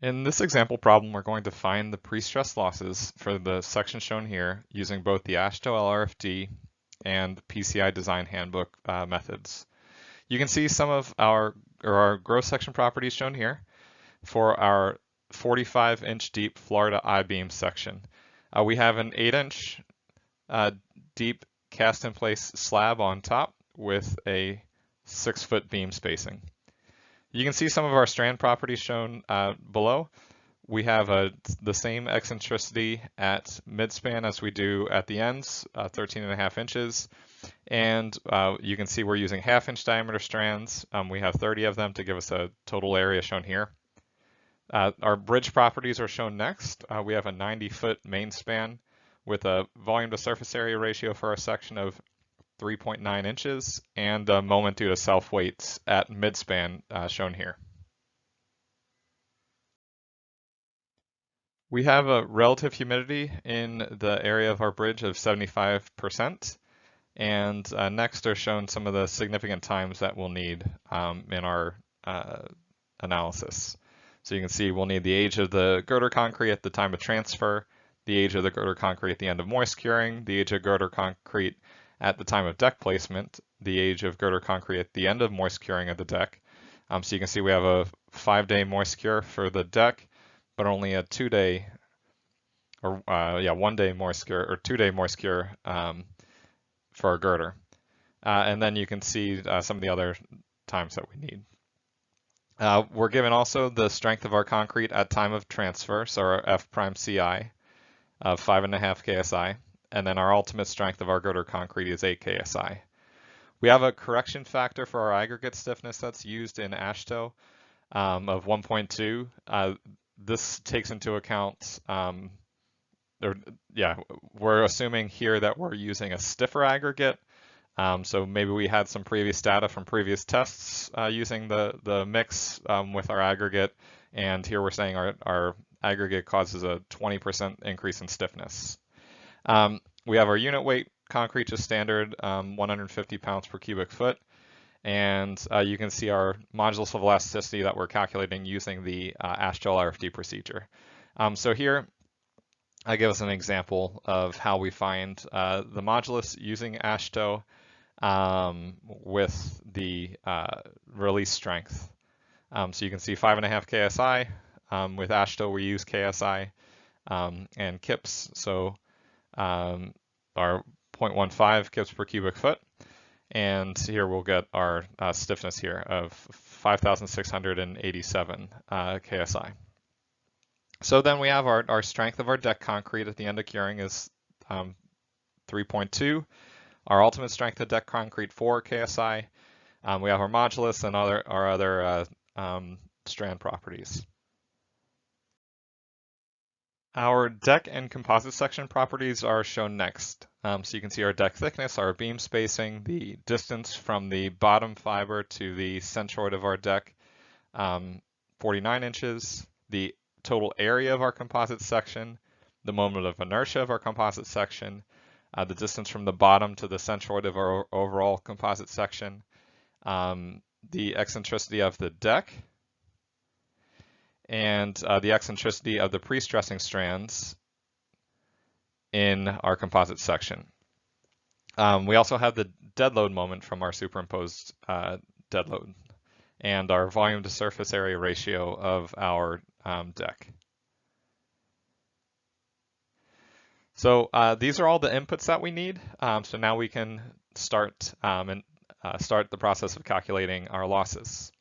In this example problem, we're going to find the pre-stress losses for the section shown here using both the AASHTO LRFD and PCI Design Handbook methods. You can see some of our gross section properties shown here for our 45-inch deep Florida I-beam section. We have an 8-inch deep cast-in-place slab on top with a 6-foot beam spacing. You can see some of our strand properties shown below. We have the same eccentricity at midspan as we do at the ends, 13.5 inches. And you can see we're using 1/2-inch diameter strands. We have 30 of them to give us a total area shown here. Our bridge properties are shown next. We have a 90-foot main span with a volume to surface area ratio for our section of 3.9 inches and a moment due to self weights at midspan shown here. We have a relative humidity in the area of our bridge of 75%. And next are shown some of the significant times that we'll need in our analysis. So you can see we'll need the age of the girder concrete at the time of transfer, the age of the girder concrete at the end of moist curing, the age of girder concrete at the time of deck placement, the age of girder concrete at the end of moist curing of the deck. So you can see we have a 5-day moist cure for the deck, but only a 2-day, or 1-day moist cure, or 2-day moist cure for our girder. And then you can see some of the other times that we need. We're given also the strength of our concrete at time of transfer, so our F prime CI of 5.5 KSI, and then our ultimate strength of our girder concrete is 8 KSI. We have a correction factor for our aggregate stiffness that's used in AASHTO of 1.2. This takes into account, we're assuming here that we're using a stiffer aggregate. So maybe we had some previous data from previous tests using the mix with our aggregate, and here we're saying our aggregate causes a 20% increase in stiffness. We have our unit weight concrete, just standard, 150 pounds per cubic foot, and you can see our modulus of elasticity that we're calculating using the AASHTO LRFD procedure. So here, I give us an example of how we find the modulus using AASHTO with the release strength. So you can see 5.5 KSI. With AASHTO, we use KSI and kips. So our 0.15 kips per cubic foot. And here we'll get our stiffness here of 5,687 KSI. So then we have our strength of our deck concrete at the end of curing is 3.2. Our ultimate strength of deck concrete 4 KSI. We have our modulus and our other strand properties. Our deck and composite section properties are shown next. So you can see our deck thickness, our beam spacing, the distance from the bottom fiber to the centroid of our deck, 49 inches, the total area of our composite section, the moment of inertia of our composite section, the distance from the bottom to the centroid of our overall composite section, the eccentricity of the deck, and the eccentricity of the pre-stressing strands in our composite section. We also have the dead load moment from our superimposed dead load and our volume to surface area ratio of our deck. So these are all the inputs that we need. So now we can start start the process of calculating our losses.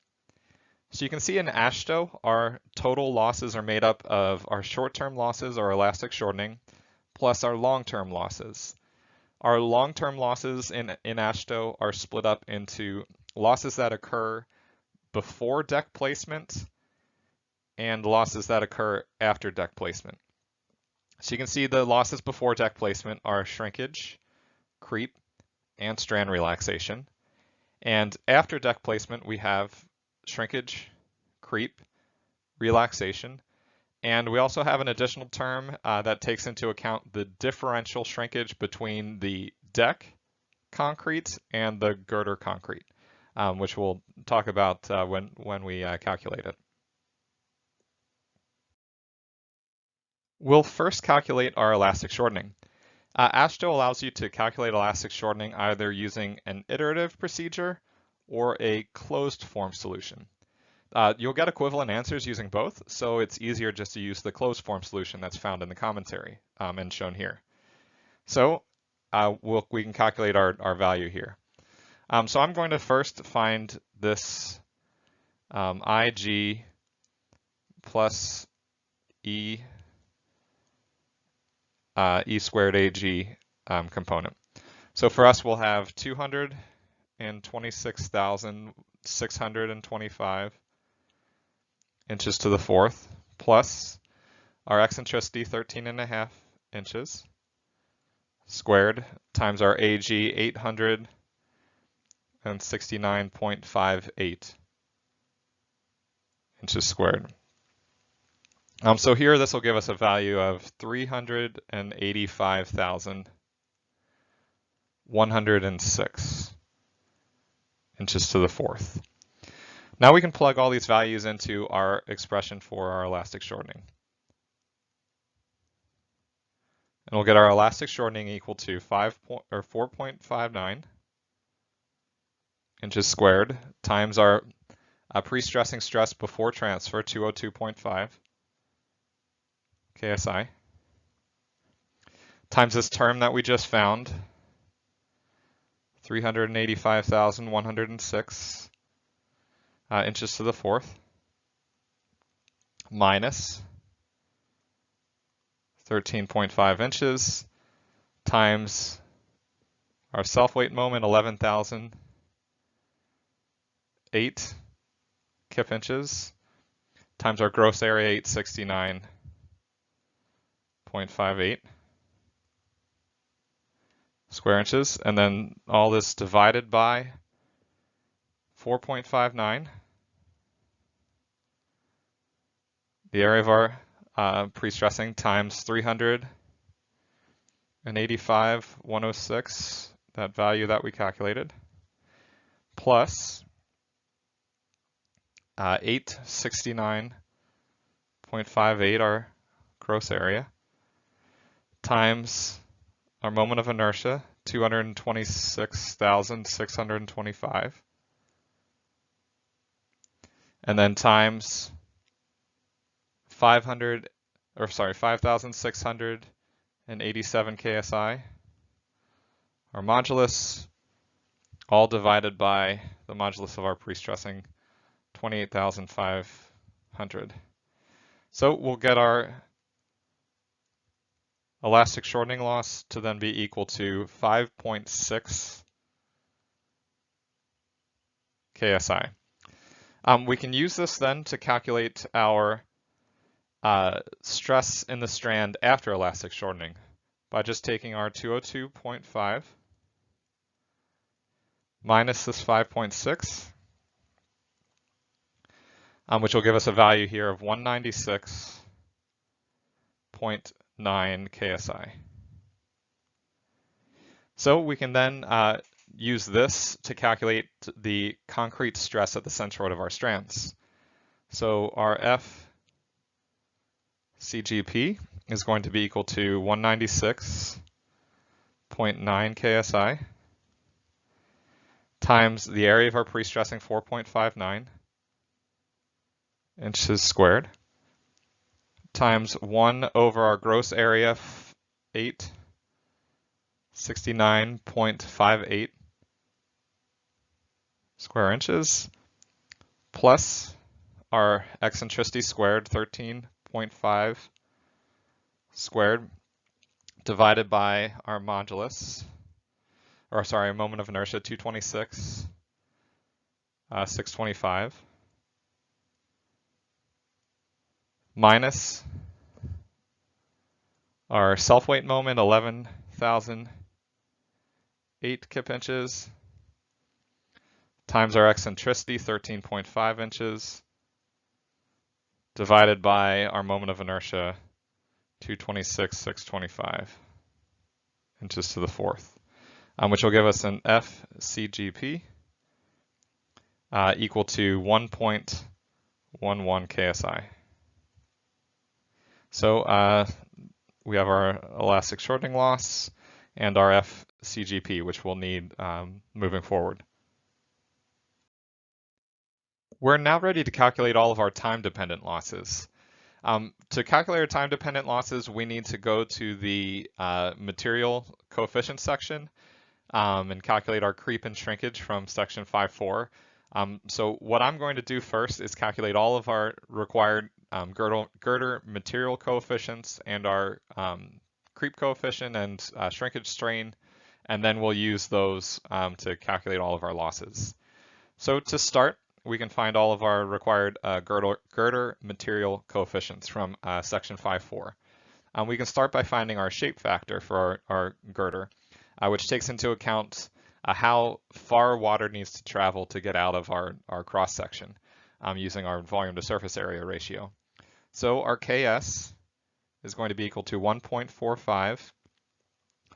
So you can see in AASHTO, our total losses are made up of our short-term losses or elastic shortening, plus our long-term losses. Our long-term losses in AASHTO are split up into losses that occur before deck placement and losses that occur after deck placement. So you can see the losses before deck placement are shrinkage, creep, and strand relaxation. And after deck placement, we have shrinkage, creep, relaxation, and we also have an additional term that takes into account the differential shrinkage between the deck concrete and the girder concrete, which we'll talk about when we calculate it. We'll first calculate our elastic shortening. AASHTO allows you to calculate elastic shortening either using an iterative procedure or a closed form solution. You'll get equivalent answers using both, so it's easier just to use the closed form solution that's found in the commentary and shown here. So we can calculate our value here. So I'm going to first find this IG plus E squared AG component. So for us, we'll have 226,625 inches to the fourth, plus our eccentricity 13.5 inches squared times our AG 869.58 inches squared. So here this will give us a value of 385,106 inches to the fourth. Now we can plug all these values into our expression for our elastic shortening. And we'll get our elastic shortening equal to 4.59 inches squared times our pre-stressing stress before transfer, 202.5 KSI, times this term that we just found, 385,106 inches to the fourth, minus 13.5 inches times our self-weight moment, 11,008 kip inches, times our gross area, 869.58 square inches, and then all this divided by 4.59, the area of our pre-stressing, times 385,106, that value that we calculated, plus 869.58, our gross area, times our moment of inertia, 226,625, and then times 5,687 KSI, our modulus, all divided by the modulus of our pre-stressing, 28,500. So we'll get our elastic shortening loss to then be equal to 5.6 KSI. We can use this then to calculate our stress in the strand after elastic shortening by just taking our 202.5 minus this 5.6, which will give us a value here of 196.9 KSI. So we can then use this to calculate the concrete stress at the centroid of our strands. So our FCGP is going to be equal to 196.9 KSI times the area of our pre-stressing, 4.59 inches squared, times 1 over our gross area, 869.58 square inches, plus our eccentricity squared, 13.5 squared, divided by our modulus, or sorry, moment of inertia, 226,625, minus our self-weight moment, 11,008 kip inches, times our eccentricity, 13.5 inches, divided by our moment of inertia, 226,625 inches to the fourth, which will give us an FCGP equal to 1.11 KSI. So we have our elastic shortening loss and our FCGP, which we'll need moving forward. We're now ready to calculate all of our time-dependent losses. To calculate our time-dependent losses, we need to go to the material coefficient section and calculate our creep and shrinkage from section 5.4. So what I'm going to do first is calculate all of our required girder material coefficients and our creep coefficient and shrinkage strain, and then we'll use those to calculate all of our losses. So to start, we can find all of our required girder material coefficients from section 5.4. We can start by finding our shape factor for our girder, which takes into account how far water needs to travel to get out of our cross section using our volume to surface area ratio. So our KS is going to be equal to 1.45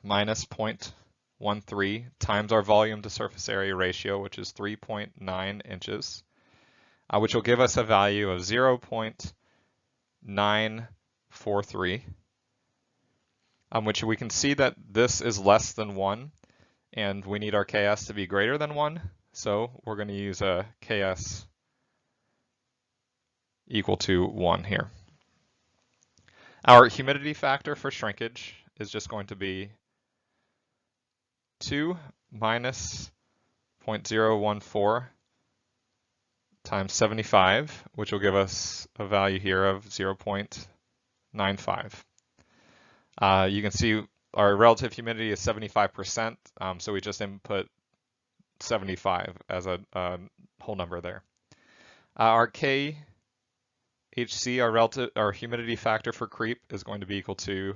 minus 0.13 times our volume to surface area ratio, which is 3.9 inches, which will give us a value of 0.943, which we can see that this is less than 1, and we need our KS to be greater than 1, so we're going to use a KS equal to 1 here. Our humidity factor for shrinkage is just going to be 2 minus 0.014 times 75, which will give us a value here of 0.95. You can see our relative humidity is 75%, so we just input 75 as a whole number there. Our KHC, our humidity factor for creep, is going to be equal to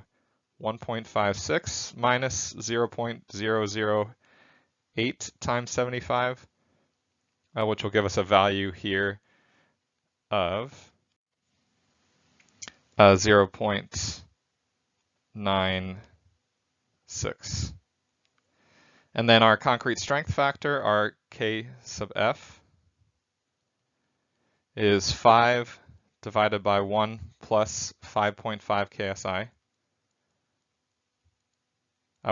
1.56 minus 0.008 times 75, which will give us a value here of 0.96. And then our concrete strength factor, our K sub F, is 5 divided by 1 plus 5.5 KSI,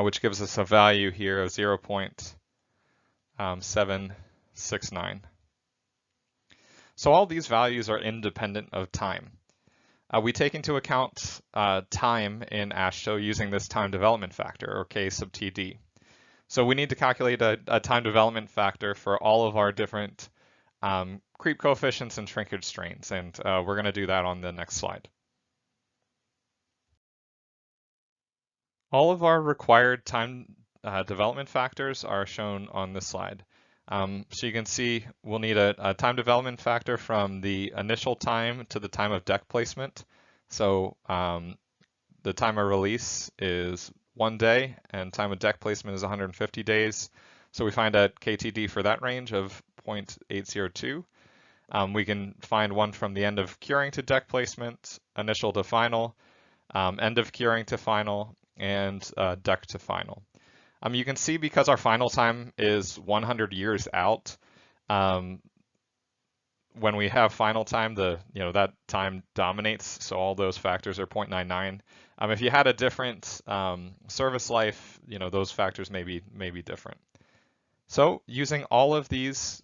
which gives us a value here of 0.769. So all these values are independent of time. We take into account time in AASHTO using this time development factor, or K sub TD. So we need to calculate a time development factor for all of our different creep coefficients and shrinkage strains, and we're going to do that on the next slide. All of our required time development factors are shown on this slide. So you can see we'll need a time development factor from the initial time to the time of deck placement. So the time of release is 1 day and time of deck placement is 150 days. So we find a KTD for that range of 0.802. We can find one from the end of curing to deck placement, initial to final, end of curing to final, and deck to final. You can see because our final time is 100 years out, when we have final time, that time dominates, so all those factors are 0.99. If you had a different service life, those factors may be different. So using all of these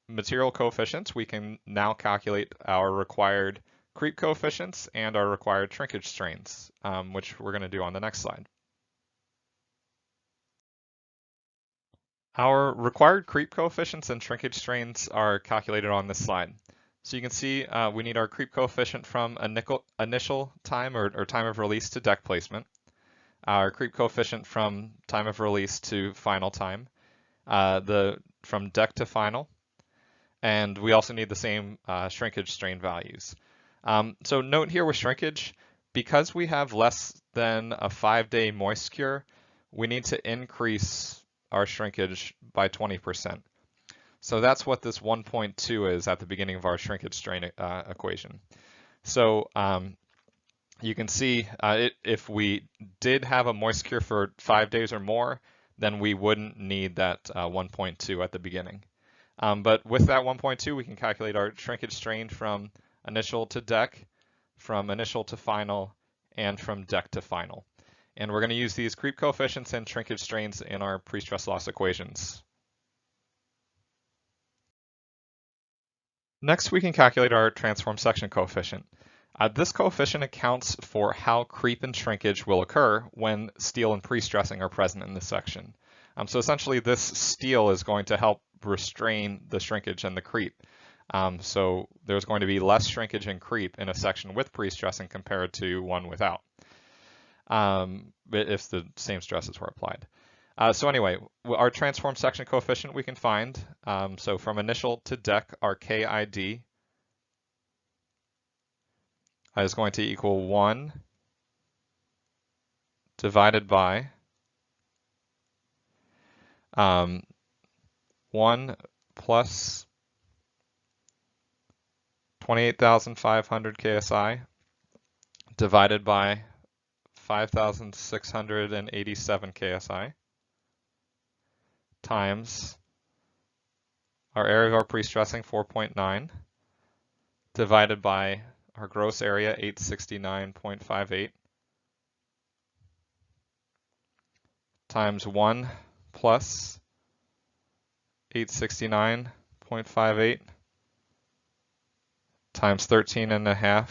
material coefficients, we can now calculate our required creep coefficients and our required shrinkage strains, which we're going to do on the next slide. Our required creep coefficients and shrinkage strains are calculated on this slide. So you can see we need our creep coefficient from initial time or time of release to deck placement, our creep coefficient from time of release to final time, from deck to final, and we also need the same shrinkage strain values. So note here with shrinkage, because we have less than a 5-day moist cure, we need to increase our shrinkage by 20%. So that's what this 1.2 is at the beginning of our shrinkage strain equation. So you can see if we did have a moist cure for 5 days or more, then we wouldn't need that 1.2 at the beginning. But with that 1.2, we can calculate our shrinkage strain from initial to deck, from initial to final, and from deck to final. And we're going to use these creep coefficients and shrinkage strains in our pre-stress loss equations. Next, we can calculate our transform section coefficient. This coefficient accounts for how creep and shrinkage will occur when steel and pre-stressing are present in the section. So essentially, this steel is going to help restrain the shrinkage and the creep. So there's going to be less shrinkage and creep in a section with pre-stressing compared to one without, if the same stresses were applied. So anyway, our transform section coefficient we can find. So from initial to deck, our KID is going to equal 1 divided by 1 plus 28,500 KSI divided by 5,687 KSI times our area of our pre-stressing 4.9 divided by our gross area 869.58 times 1 plus 869.58 times 13.5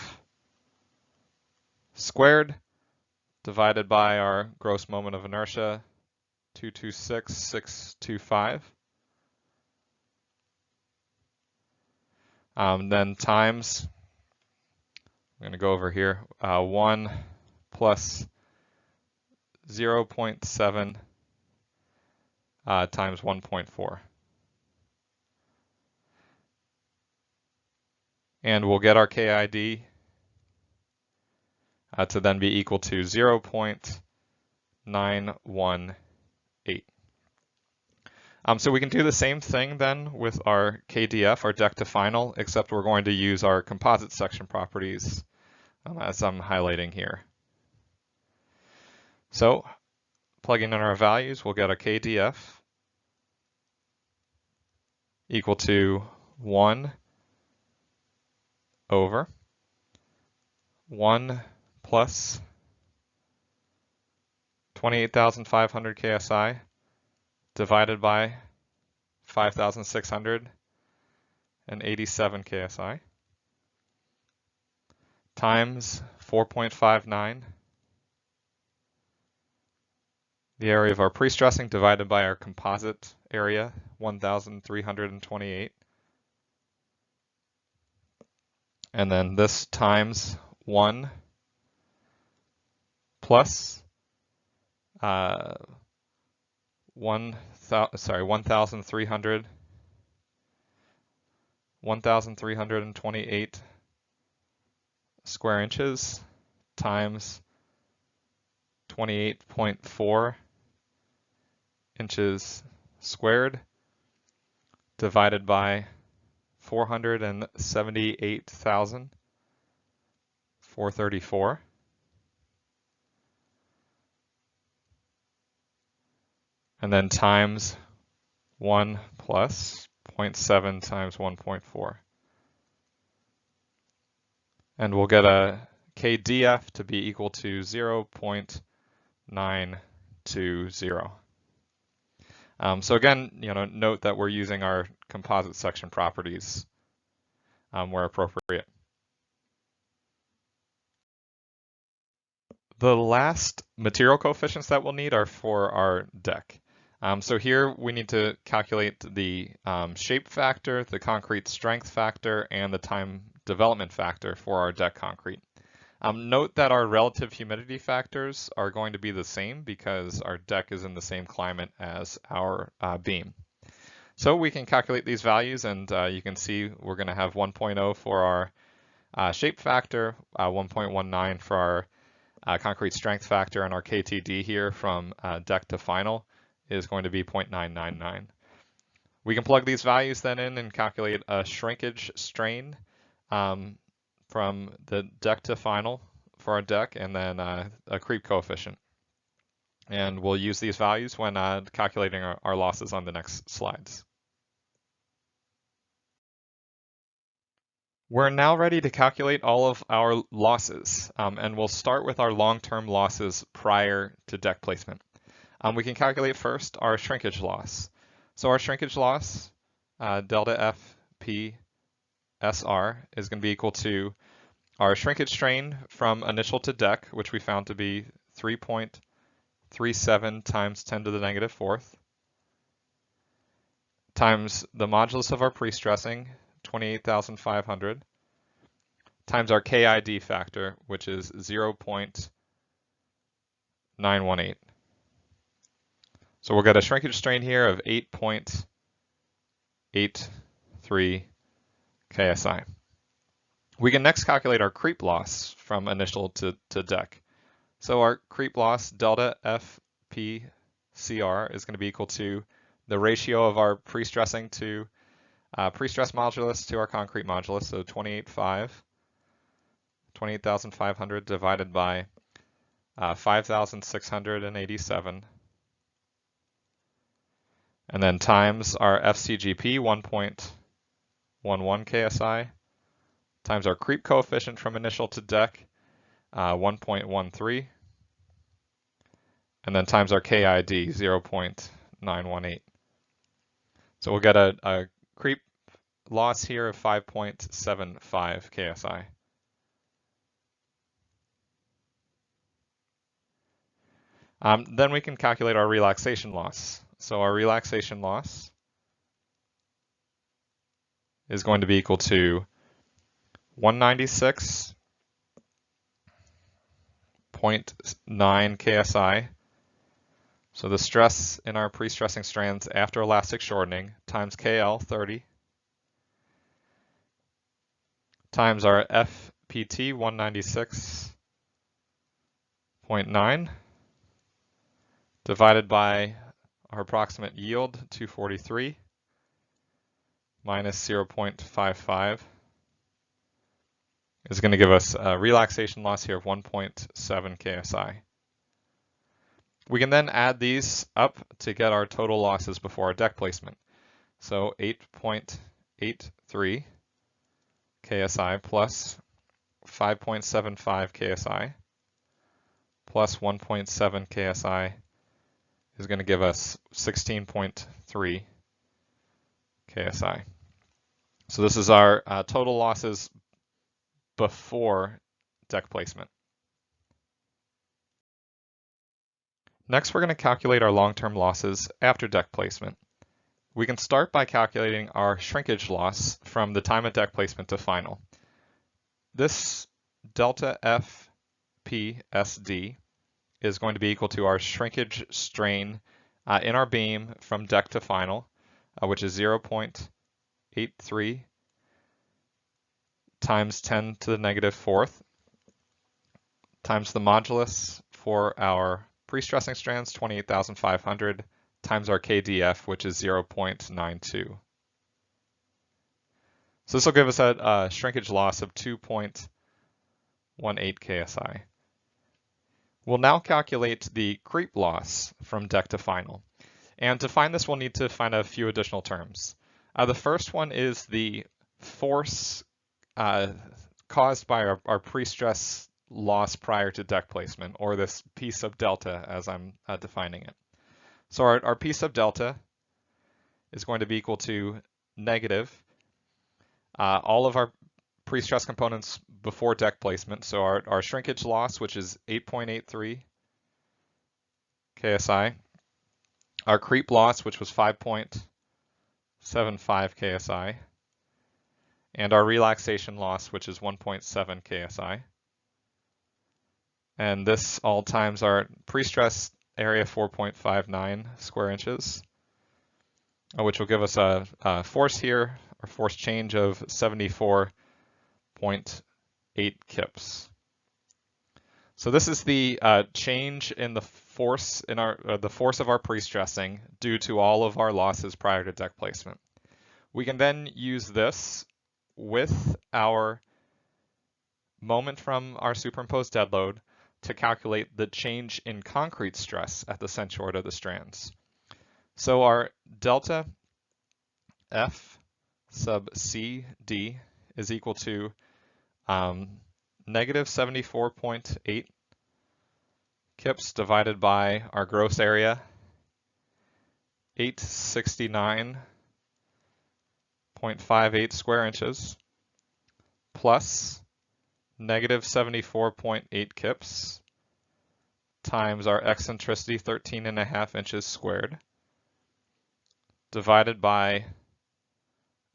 squared divided by our gross moment of inertia 226,625. Then times, I'm going to go over here, 1 plus 0.7 times 1.4. And we'll get our KID to then be equal to 0.918. So we can do the same thing then with our KDF, our deck to final, except we're going to use our composite section properties as I'm highlighting here. So plugging in our values, we'll get a KDF equal to 1 over 1 plus 28,500 KSI divided by 5,687 KSI times 4.59, the area of our pre-stressing divided by our composite area, 1,328, and then this times 1 plus 1,328 square inches times 28.4 inches squared divided by 478,434. And then times 1 plus 0.7 times 1.4. And we'll get a KDF to be equal to 0.920. So again, note that we're using our composite section properties where appropriate. The last material coefficients that we'll need are for our deck. So here we need to calculate the shape factor, the concrete strength factor, and the time development factor for our deck concrete. Note that our relative humidity factors are going to be the same because our deck is in the same climate as our beam. So we can calculate these values, and you can see we're going to have 1.0 for our shape factor, 1.19 for our concrete strength factor, and our KTD here from deck to final is going to be 0.999. We can plug these values then in and calculate a shrinkage strain from the deck to final for our deck, and then a creep coefficient. And we'll use these values when calculating our losses on the next slides. We're now ready to calculate all of our losses, and we'll start with our long-term losses prior to deck placement. We can calculate first our shrinkage loss. So our shrinkage loss, delta FP SR, is going to be equal to our shrinkage strain from initial to deck, which we found to be 3.37 times 10 to the negative fourth, times the modulus of our pre-stressing, 28,500, times our KID factor, which is 0.918. So we'll get a shrinkage strain here of 8.83 KSI. We can next calculate our creep loss from initial to deck. So our creep loss, delta FPCR, is going to be equal to the ratio of our pre-stressing to pre-stress modulus to our concrete modulus, so 28,500 divided by 5,687, and then times our FCGP, 1.11 KSI, times our creep coefficient from initial to deck, 1.13, and then times our KID, 0.918. So we'll get a creep loss here of 5.75 KSI. Then we can calculate our relaxation loss. So our relaxation loss is going to be equal to 196.9 KSI. So the stress in our pre-stressing strands after elastic shortening times KL 30 times our FPT 196.9 divided by our approximate yield 243 minus 0.55 is going to give us a relaxation loss here of 1.7 KSI. We can then add these up to get our total losses before our deck placement. So 8.83 KSI plus 5.75 KSI plus 1.7 KSI is going to give us 16.3 KSI. So this is our total losses before deck placement. Next, we're going to calculate our long-term losses after deck placement. We can start by calculating our shrinkage loss from the time of deck placement to final. This delta FPSD is going to be equal to our shrinkage strain in our beam from deck to final, which is 0.83 times 10 to the negative fourth, times the modulus for our pre-stressing strands, 28,500, times our KDF, which is 0.92. So this will give us a shrinkage loss of 2.18 KSI. We'll now calculate the creep loss from deck to final. And to find this, we'll need to find a few additional terms. The first one is the force caused by our pre-stress loss prior to deck placement, or this P sub delta as I'm defining it. So our P sub delta is going to be equal to negative all of our pre-stress components before deck placement. So our shrinkage loss, which is 8.83 KSI, our creep loss, which was 5.75 KSI, and our relaxation loss, which is 1.7 KSI. And this all times our pre-stress area 4.59 square inches, which will give us a force here, or force change of 74.8 kips. So this is the change in the force in the force of our pre-stressing due to all of our losses prior to deck placement. We can then use this with our moment from our superimposed dead load to calculate the change in concrete stress at the centroid of the strands. So our delta F sub CD is equal to negative 74.8 kips divided by our gross area, 869.58 square inches, plus negative 74.8 kips times our eccentricity, 13.5 inches squared, divided by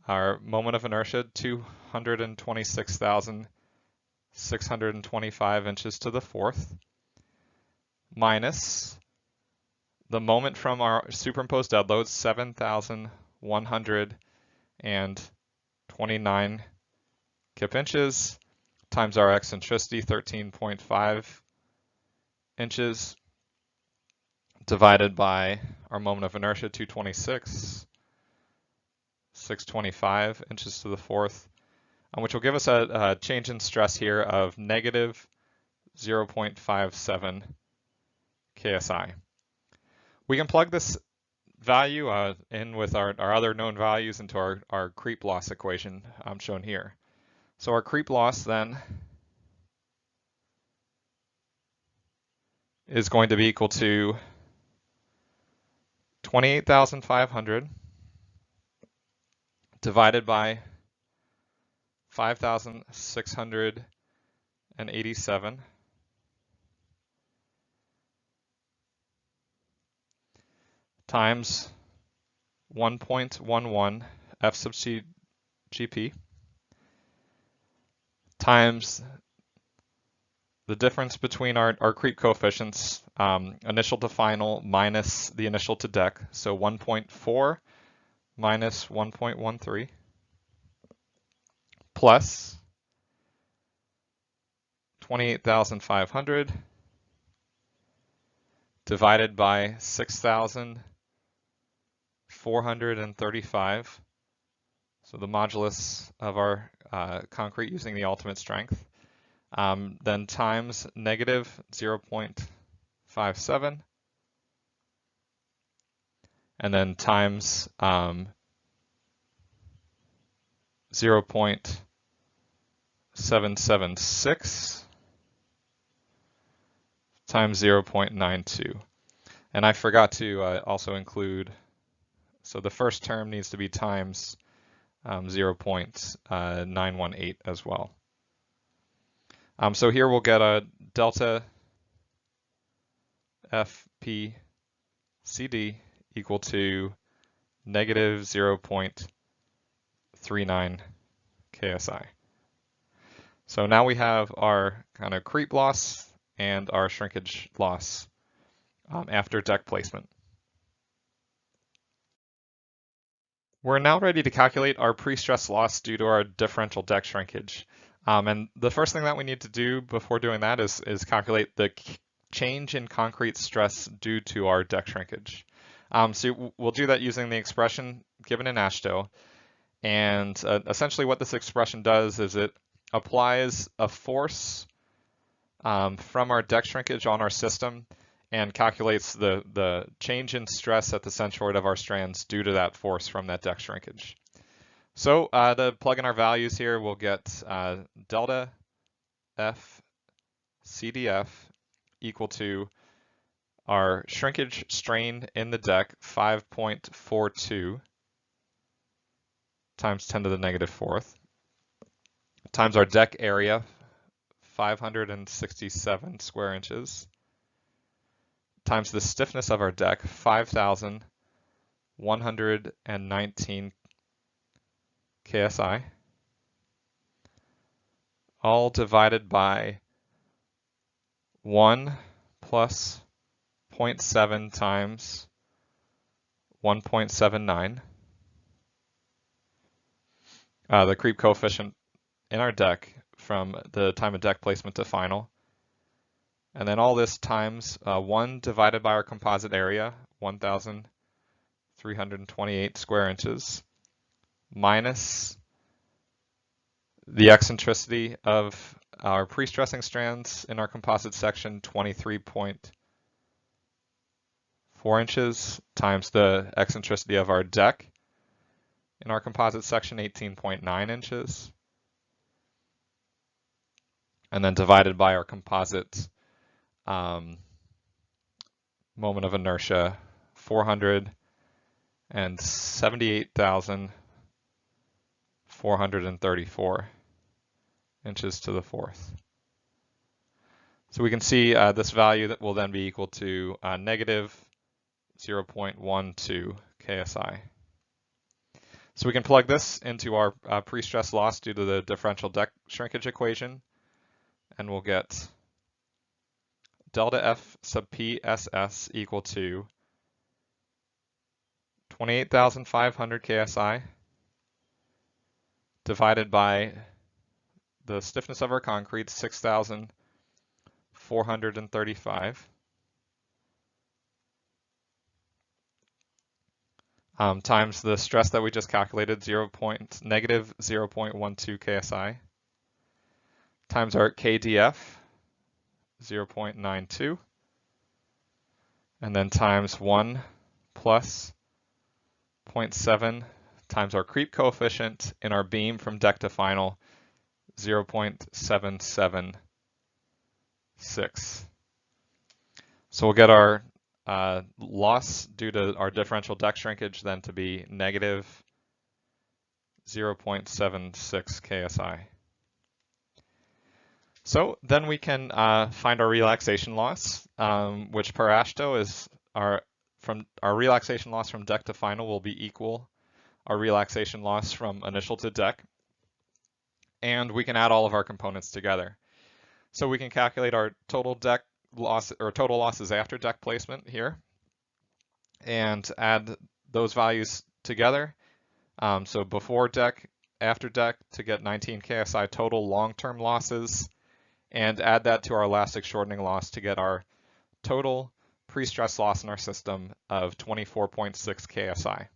our moment of inertia, 226,625 inches to the fourth, minus the moment from our superimposed dead load, 7,129 kip inches, times our eccentricity, 13.5 inches, divided by our moment of inertia, 226,625 inches to the fourth, which will give us a change in stress here of negative 0.57 KSI. We can plug this value in with our other known values into our creep loss equation shown here. So our creep loss then is going to be equal to 28,500 divided by 5,687 times 1.11 F sub C GP times the difference between our creep coefficients, initial to final minus the initial to deck, so 1.4 minus 1.13, plus 28,500 divided by 6,435, so the modulus of our concrete using the ultimate strength, then times negative 0.57, and then times 0.776 times 0.92. And I forgot to also include, so the first term needs to be times 0.918 as well. So here we'll get a delta FPCD equal to negative 0.39 KSI. So now we have our kind of creep loss and our shrinkage loss after deck placement. We're now ready to calculate our pre-stress loss due to our differential deck shrinkage. And the first thing that we need to do before doing that is calculate the change in concrete stress due to our deck shrinkage. So we'll do that using the expression given in AASHTO. And essentially what this expression does is it applies a force from our deck shrinkage on our system and calculates the change in stress at the centroid of our strands due to that force from that deck shrinkage. So to plug in our values here, we'll get delta F CDF equal to our shrinkage strain in the deck, 5.42 times 10 to the negative fourth, times our deck area, 567 square inches, times the stiffness of our deck, 5,119 KSI, all divided by 1 plus 0.7 times 1.79, the creep coefficient in our deck from the time of deck placement to final. And then all this times 1 divided by our composite area, 1,328 square inches, minus the eccentricity of our pre-stressing strands in our composite section, 23.4 inches, times the eccentricity of our deck in our composite section, 18.9 inches, and then divided by our composite moment of inertia, 478,434 inches to the fourth. So we can see this value that will then be equal to negative 0.12 KSI. So we can plug this into our pre-stress loss due to the differential deck shrinkage equation, and we'll get delta F sub PSS equal to 28,500 KSI divided by the stiffness of our concrete, 6,435, times the stress that we just calculated, negative 0.12 KSI, times our KDF, 0.92, and then times 1 plus 0.7 times our creep coefficient in our beam from deck to final, 0.776. So we'll get our loss due to our differential deck shrinkage then to be negative 0.76 KSI. So then we can find our relaxation loss, which per AASHTO is our relaxation loss from deck to final will be equal our relaxation loss from initial to deck. And we can add all of our components together. So we can calculate our total deck loss or total losses after deck placement here and add those values together. So before deck, after deck to get 19 KSI total long-term losses, and add that to our elastic shortening loss to get our total pre-stress loss in our system of 24.6 KSI.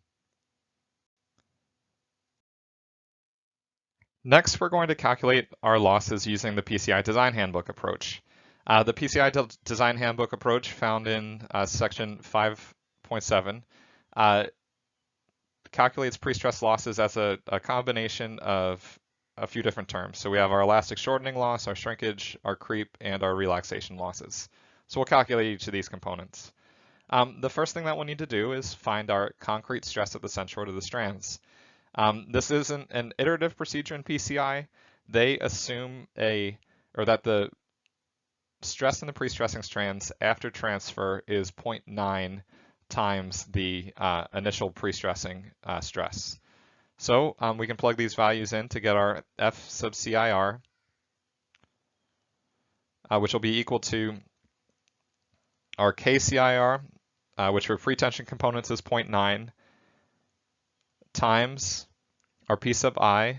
Next, we're going to calculate our losses using the PCI Design Handbook approach. The PCI Design Handbook approach found in section 5.7 calculates pre-stress losses as a combination of a few different terms. So we have our elastic shortening loss, our shrinkage, our creep, and our relaxation losses. So we'll calculate each of these components. The first thing that we'll need to do is find our concrete stress at the centroid of the strands. This is an iterative procedure in PCI. They assume that the stress in the pre-stressing strands after transfer is 0.9 times the initial pre-stressing stress. So we can plug these values in to get our F sub CIR, which will be equal to our KCIR, which for pre-tension components is 0.9, times our P sub I,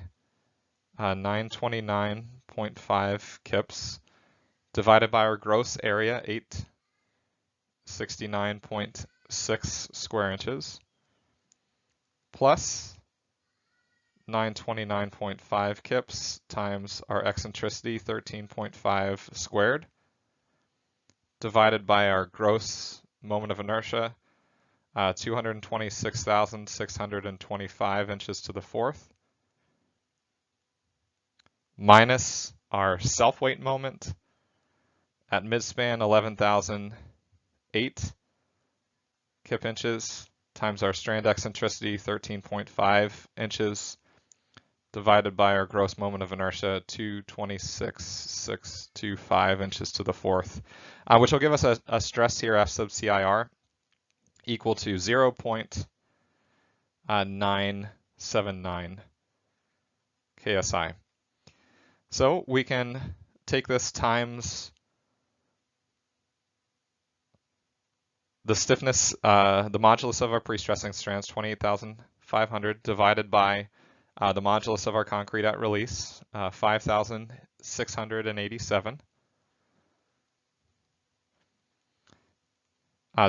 929.5 kips, divided by our gross area, 869.6 square inches, plus 929.5 kips times our eccentricity, 13.5 squared, divided by our gross moment of inertia, 226,625 inches to the fourth, minus our self-weight moment at midspan, 11,008 kip inches, times our strand eccentricity, 13.5 inches, divided by our gross moment of inertia, 226,625 inches to the fourth, which will give us a stress here, F sub CIR, equal to 0.979 KSI. So we can take this times the stiffness, the modulus of our pre-stressing strands, 28,500, divided by the modulus of our concrete at release, 5,687,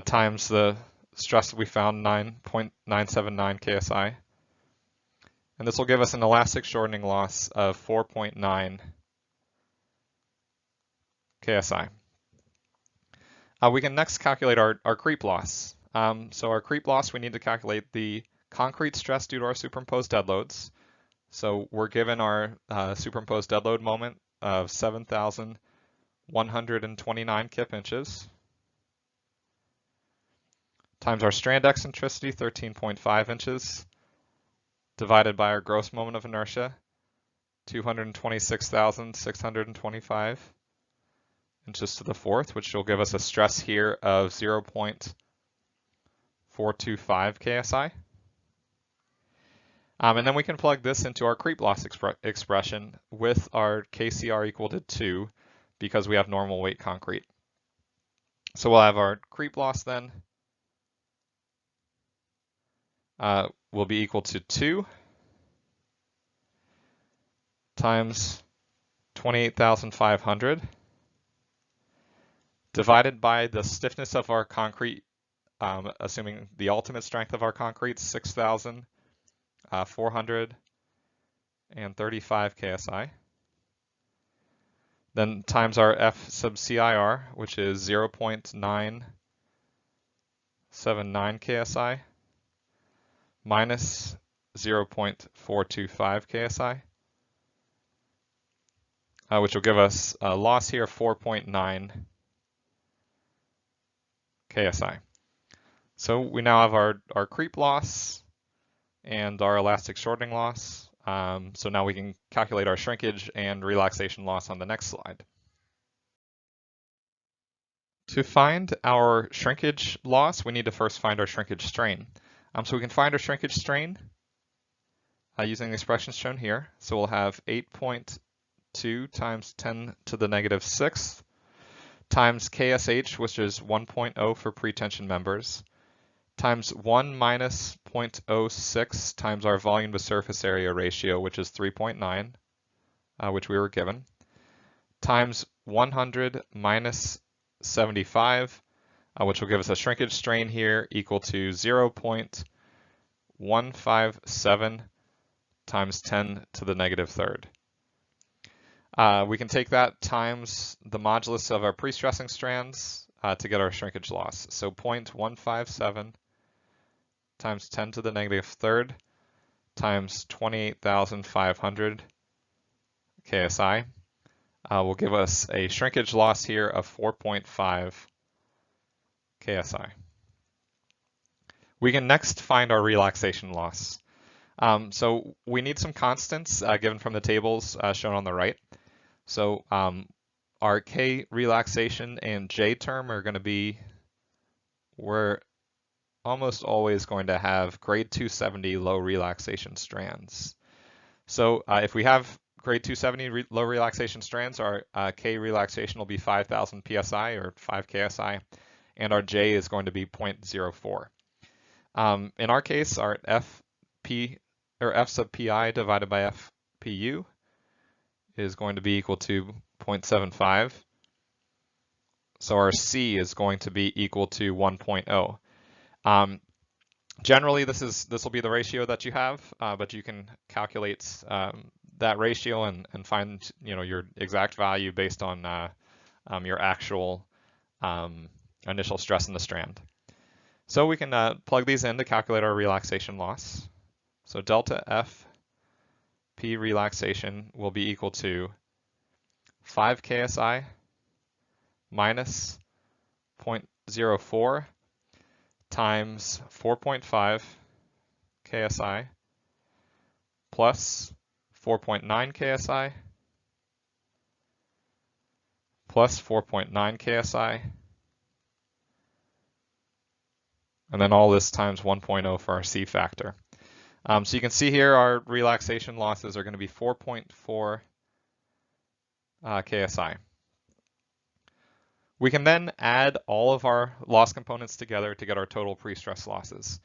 times the stress that we found, 9.979 KSI. And this will give us an elastic shortening loss of 4.9 KSI. We can next calculate our creep loss. So our creep loss, we need to calculate the concrete stress due to our superimposed dead loads. So we're given our superimposed dead load moment of 7,129 kip inches times our strand eccentricity, 13.5 inches, divided by our gross moment of inertia, 226,625 inches to the fourth, which will give us a stress here of 0.425 KSI. And then we can plug this into our creep loss expression with our KCR equal to 2 because we have normal weight concrete. So we'll have our creep loss then will be equal to 2 times 28,500 divided by the stiffness of our concrete, assuming the ultimate strength of our concrete, 6,435 KSI. Then times our F sub CIR, which is 0.979 KSI minus 0.425 KSI, which will give us a loss here of 4.9 KSI. So we now have our creep loss and our elastic shortening loss. So now we can calculate our shrinkage and relaxation loss on the next slide. To find our shrinkage loss, we need to first find our shrinkage strain. So we can find our shrinkage strain using the expressions shown here. So we'll have 8.2 times 10 to the negative 6 times KSH, which is 1.0 for pretension members, times 1 minus 0.06 times our volume to surface area ratio, which is 3.9, which we were given, times 100 minus 75, which will give us a shrinkage strain here equal to 0.157 times 10 to the negative third. We can take that times the modulus of our pre-stressing strands to get our shrinkage loss. So 0.157 times 10 to the negative third times 28,500 KSI will give us a shrinkage loss here of 4.5 KSI. We can next find our relaxation loss. So we need some constants given from the tables shown on the right. So our K relaxation and J term are going to be, we're almost always going to have grade 270 low relaxation strands. So if we have grade 270 low relaxation strands, our K relaxation will be 5,000 PSI or 5 KSI, and our J is going to be 0.04. In our case, our F sub PI divided by FPU is going to be equal to 0.75. So our C is going to be equal to 1.0. Generally, this will be the ratio that you have, but you can calculate that ratio and find your exact value based on your actual initial stress in the strand. So we can plug these in to calculate our relaxation loss. So delta F P relaxation will be equal to 5 KSI minus 0.04 times 4.5 KSI plus 4.9 KSI plus 4.9 KSI, and then all this times 1.0 for our C factor. So you can see here our relaxation losses are going to be 4.4 KSI. We can then add all of our loss components together to get our total pre-stress losses.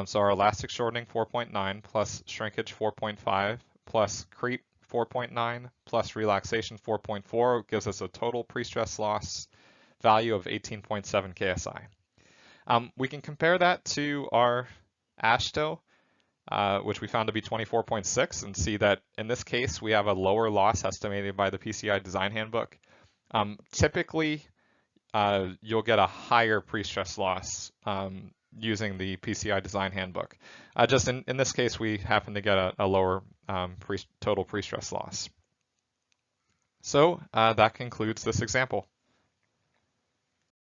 So our elastic shortening 4.9 plus shrinkage 4.5 plus creep 4.9 plus relaxation 4.4 gives us a total pre-stress loss value of 18.7 KSI. We can compare that to our AASHTO, which we found to be 24.6, and see that in this case we have a lower loss estimated by the PCI Design Handbook. Typically, you'll get a higher pre-stress loss using the PCI Design Handbook. Just in this case, we happen to get a lower total pre-stress loss. So that concludes this example.